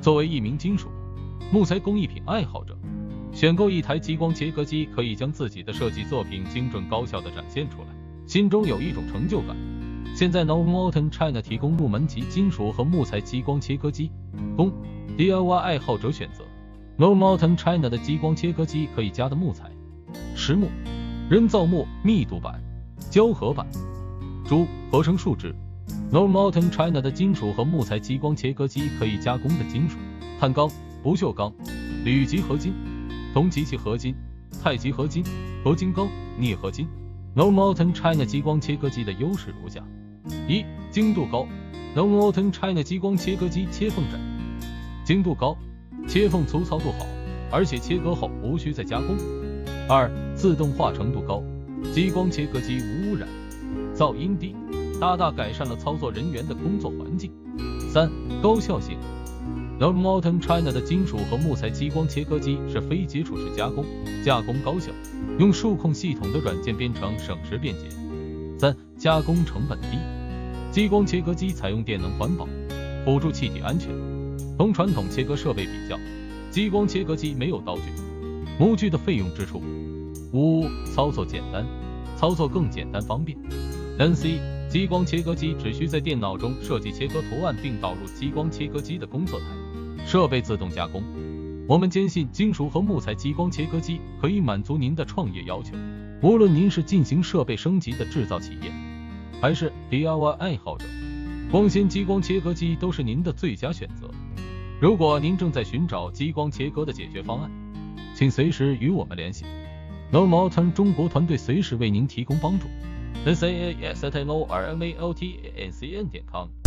作为一名金属、木材工艺品爱好者，选购一台激光切割机可以将自己的设计作品精准高效地展现出来，心中有一种成就感。现在 Northern China 提供入门级金属和木材激光切割机，供 DIY 爱好者选择。Northern China 的激光切割机可以加的木材：实木、人造木、密度板、胶合板、铢、合成树脂。Northern China 的金属和木材激光切割机可以加工的金属：碳钢、不锈钢、铝极合金、铜极其合金、钛极合金、合金钢、镍合金。Northern China 激光切割机的优势如下：一、精度高。Northern China 激光切割机切缝窄，精度高，切缝粗糙度好，而且切割后无需再加工。二、自动化程度高，激光切割机无污染，噪音低，大大改善了操作人员的工作环境。三、高效性。Northern China 的金属和木材激光切割机是非接触式加工，加工高效，用数控系统的软件编程省时便捷。三、加工成本低。激光切割机采用电能环保，辅助气体安全。同传统切割设备比较，激光切割机没有刀具、模具的费用支出。五、操作简单，操作更简单方便。NC 激光切割机只需在电脑中设计切割图案，并导入激光切割机的工作台，设备自动加工。我们坚信金属和木材激光切割机可以满足您的创业要求，无论您是进行设备升级的制造企业，还是 DIY 爱好者，光纤激光切割机都是您的最佳选择。如果您正在寻找激光切割的解决方案，请随时与我们联系。Northern 中国团队随时为您提供帮助。NCASTNORMALTANCN.com